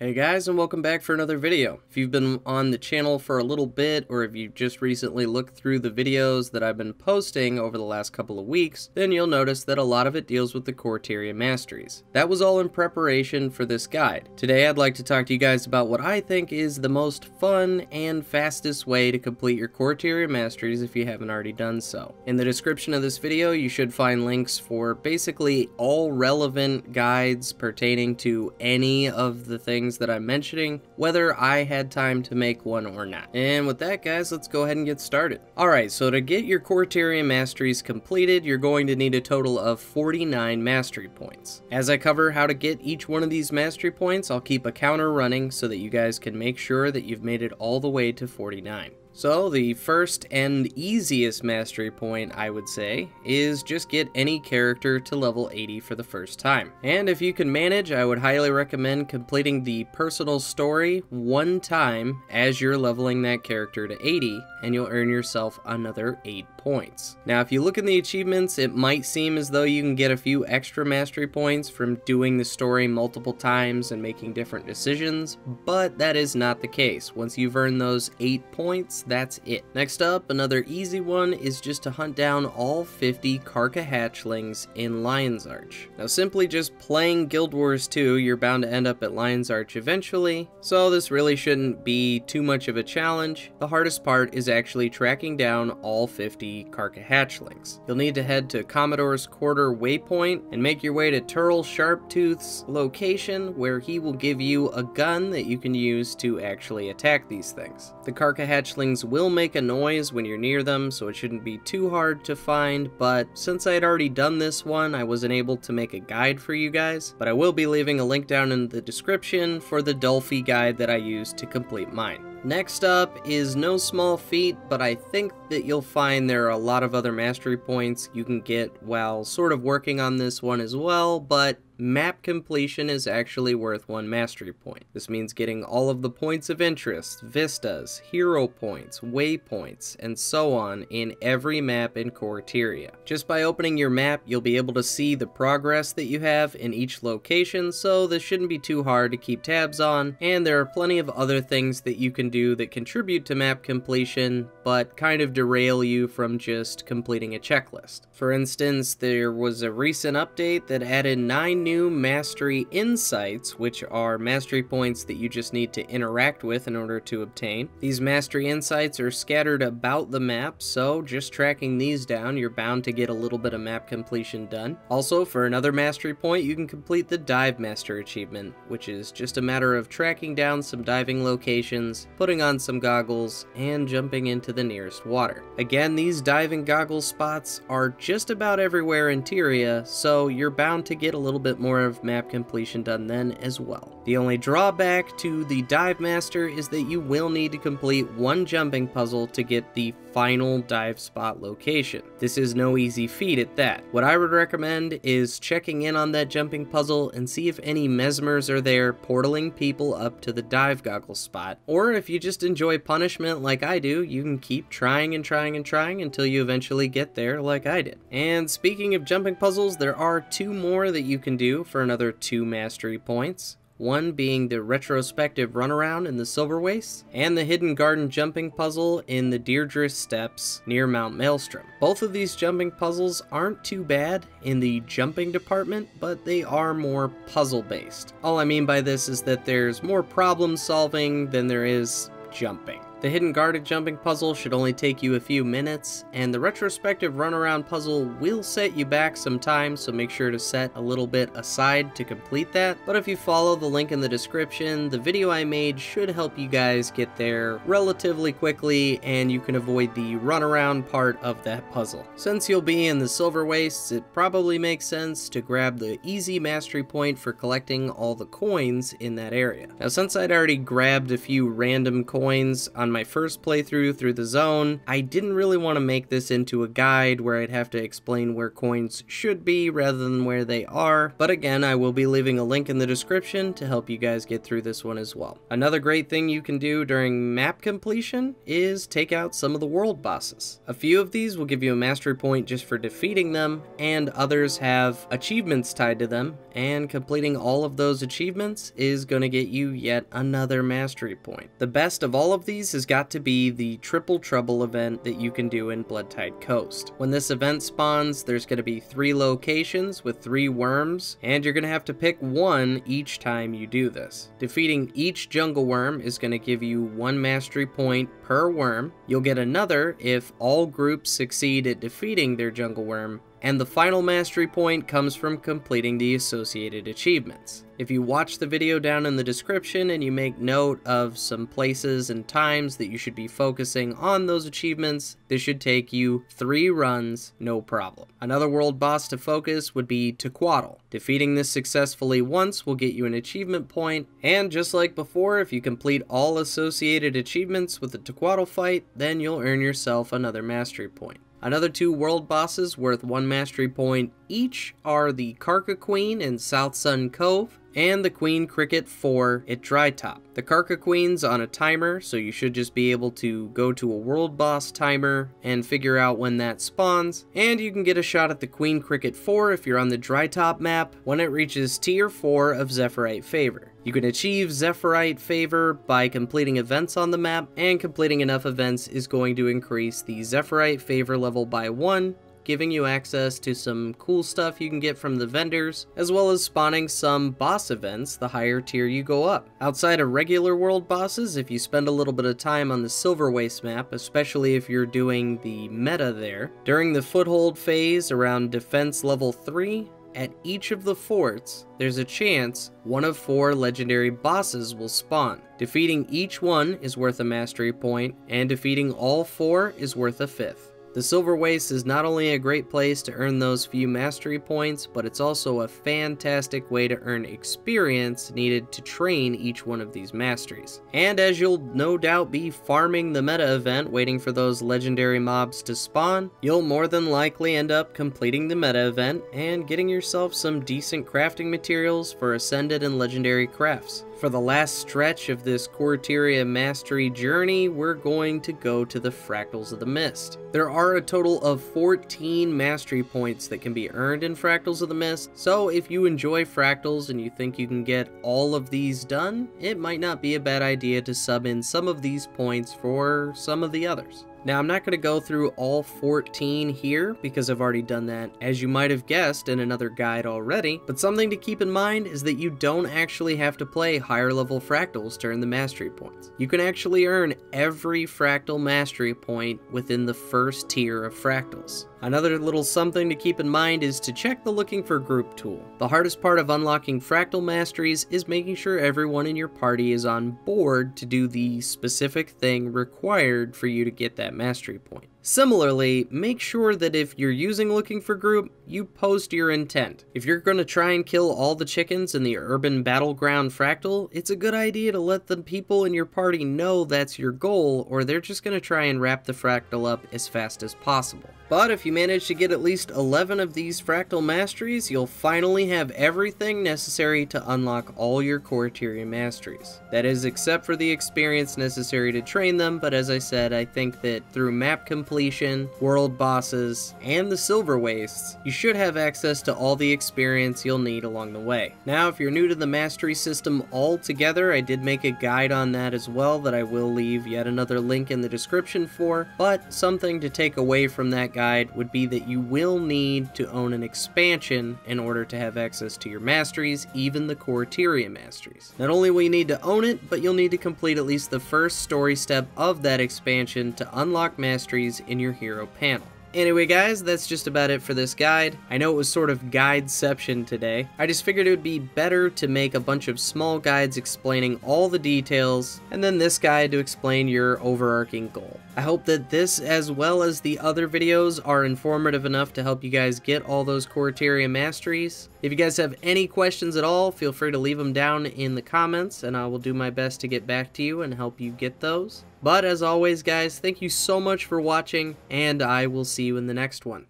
Hey guys, and welcome back for another video. If you've been on the channel for a little bit, or if you've just recently looked through the videos that I've been posting over the last couple of weeks, then you'll notice that a lot of it deals with the Core Tyria Masteries. That was all in preparation for this guide. Today I'd like to talk to you guys about what I think is the most fun and fastest way to complete your Core Tyria Masteries if you haven't already done so. In the description of this video, you should find links for basically all relevant guides pertaining to any of the things that I'm mentioning, whether I had time to make one or not. And with that, guys, let's go ahead and get started. Alright, so to get your Core Tyria Masteries completed, you're going to need a total of 49 mastery points. As I cover how to get each one of these mastery points, I'll keep a counter running so that you guys can make sure that you've made it all the way to 49. So the first and easiest mastery point, I would say, is just get any character to level 80 for the first time. And if you can manage, I would highly recommend completing the personal story one time as you're leveling that character to 80, and you'll earn yourself another 8 points. Now, if you look in the achievements, it might seem as though you can get a few extra mastery points from doing the story multiple times and making different decisions, but that is not the case. Once you've earned those 8 points, that's it. Next up, another easy one is just to hunt down all 50 Karka Hatchlings in Lion's Arch. Now, simply just playing Guild Wars 2, you're bound to end up at Lion's Arch eventually, so this really shouldn't be too much of a challenge. The hardest part is actually tracking down all 50 Karka Hatchlings. You'll need to head to Commodore's Quarter Waypoint and make your way to Turl Sharptooth's location, where he will give you a gun that you can use to actually attack these things. The Karka Hatchlings will make a noise when you're near them, so it shouldn't be too hard to find, but since I had already done this one, I wasn't able to make a guide for you guys, but I will be leaving a link down in the description for the DULFY guide that I used to complete mine. Next up is no small feat, but I think that you'll find there are a lot of other mastery points you can get while sort of working on this one as well, but map completion is actually worth 1 mastery point. This means getting all of the points of interest, vistas, hero points, waypoints, and so on in every map in Core Tyria. Just by opening your map, you'll be able to see the progress that you have in each location, so this shouldn't be too hard to keep tabs on, and there are plenty of other things that you can do that contribute to map completion, but kind of derail you from just completing a checklist. For instance, there was a recent update that added 9 new mastery insights, which are mastery points that you just need to interact with in order to obtain. These mastery insights are scattered about the map, so just tracking these down, you're bound to get a little bit of map completion done. Also, for another mastery point, you can complete the Dive Master achievement, which is just a matter of tracking down some diving locations, putting on some goggles, and jumping into the nearest water. Again, these diving goggle spots are just about everywhere in Tyria, so you're bound to get a little bit more of map completion done then as well. The only drawback to the Dive Master is that you will need to complete 1 jumping puzzle to get the final dive spot location. This is no easy feat at that. What I would recommend is checking in on that jumping puzzle and see if any mesmers are there portaling people up to the dive goggle spot, or if you just enjoy punishment like I do, you can keep trying and trying and trying until you eventually get there like I did. And speaking of jumping puzzles, there are 2 more that you can do for another 2 mastery points. One being the Retrospective Run Around in the Silverwastes, and the Hidden Garden jumping puzzle in the Deirdre Steps near Mount Maelstrom. Both of these jumping puzzles aren't too bad in the jumping department, but they are more puzzle-based. All I mean by this is that there's more problem solving than there is jumping. The Hidden Guarded jumping puzzle should only take you a few minutes, and the Retrospective Run Around puzzle will set you back some time, so make sure to set a little bit aside to complete that. But if you follow the link in the description, the video I made should help you guys get there relatively quickly, and you can avoid the runaround part of that puzzle. Since you'll be in the Silverwastes, it probably makes sense to grab the easy mastery point for collecting all the coins in that area. Now, since I'd already grabbed a few random coins on on my first playthrough through the zone, I didn't really want to make this into a guide where I'd have to explain where coins should be rather than where they are, but again, I will be leaving a link in the description to help you guys get through this one as well. Another great thing you can do during map completion is take out some of the world bosses. A few of these will give you a mastery point just for defeating them, and others have achievements tied to them, and completing all of those achievements is going to get you yet another mastery point. The best of all of these has got to be the Triple Trouble event that you can do in Bloodtide Coast. When this event spawns, there's going to be 3 locations with 3 Wurms, and you're going to have to pick one each time you do this. Defeating each jungle Wurm is going to give you 1 mastery point per Wurm. You'll get another if all groups succeed at defeating their jungle Wurm, and the final mastery point comes from completing the associated achievements. If you watch the video down in the description and you make note of some places and times that you should be focusing on those achievements, this should take you 3 runs, no problem. Another world boss to focus would be Tequatl. Defeating this successfully once will get you an achievement point, and just like before, if you complete all associated achievements with the Tequatl fight, then you'll earn yourself another mastery point. Another 2 world bosses worth 1 mastery point each are the Karka Queen in South Sun Cove and the Queen Cricket 4 at Dry Top. The Karka Queen's on a timer, so you should just be able to go to a world boss timer and figure out when that spawns, and you can get a shot at the Queen Cricket 4 if you're on the Dry Top map when it reaches tier 4 of Zephyrite Favor. You can achieve Zephyrite Favor by completing events on the map, and completing enough events is going to increase the Zephyrite Favor level by 1, giving you access to some cool stuff you can get from the vendors, as well as spawning some boss events the higher tier you go up. Outside of regular world bosses, if you spend a little bit of time on the Silverwastes map, especially if you're doing the meta there, during the foothold phase around defense level 3, at each of the forts, there's a chance 1 of 4 legendary bosses will spawn. Defeating each one is worth a mastery point, and defeating all 4 is worth a 5th. The Silverwastes is not only a great place to earn those few mastery points, but it's also a fantastic way to earn experience needed to train each one of these masteries. And as you'll no doubt be farming the meta event waiting for those legendary mobs to spawn, you'll more than likely end up completing the meta event and getting yourself some decent crafting materials for ascended and legendary crafts. For the last stretch of this Core Tyria Mastery journey, we're going to go to the Fractals of the Mist. There are a total of 14 mastery points that can be earned in Fractals of the Mist, so if you enjoy Fractals and you think you can get all of these done, it might not be a bad idea to sub in some of these points for some of the others. Now, I'm not going to go through all 14 here because I've already done that, as you might have guessed, in another guide already, but something to keep in mind is that you don't actually have to play higher level fractals to earn the mastery points. You can actually earn every fractal mastery point within the first tier of fractals. Another little something to keep in mind is to check the looking for group tool. The hardest part of unlocking Fractal Masteries is making sure everyone in your party is on board to do the specific thing required for you to get that mastery point. Similarly, make sure that if you're using looking for group, you post your intent. If you're going to try and kill all the chickens in the urban battleground fractal, it's a good idea to let the people in your party know that's your goal, or they're just going to try and wrap the fractal up as fast as possible. But if you manage to get at least 11 of these Fractal Masteries, you'll finally have everything necessary to unlock all your Core Tyria Masteries. That is, except for the experience necessary to train them, but as I said, I think that through map completion, world bosses, and the Silverwastes, you should have access to all the experience you'll need along the way. Now, if you're new to the Mastery system altogether, I did make a guide on that as well that I will leave yet another link in the description for, but something to take away from that guide would be that you will need to own an expansion in order to have access to your masteries, even the Core Tyria Masteries. Not only will you need to own it, but you'll need to complete at least the first story step of that expansion to unlock masteries in your hero panel. Anyway guys, that's just about it for this guide. I know it was sort of guideception today. I just figured it would be better to make a bunch of small guides explaining all the details, and then this guide to explain your overarching goal. I hope that this, as well as the other videos, are informative enough to help you guys get all those Core Tyria Masteries. If you guys have any questions at all, feel free to leave them down in the comments, and I will do my best to get back to you and help you get those. But as always, guys, thank you so much for watching, and I will see you in the next one.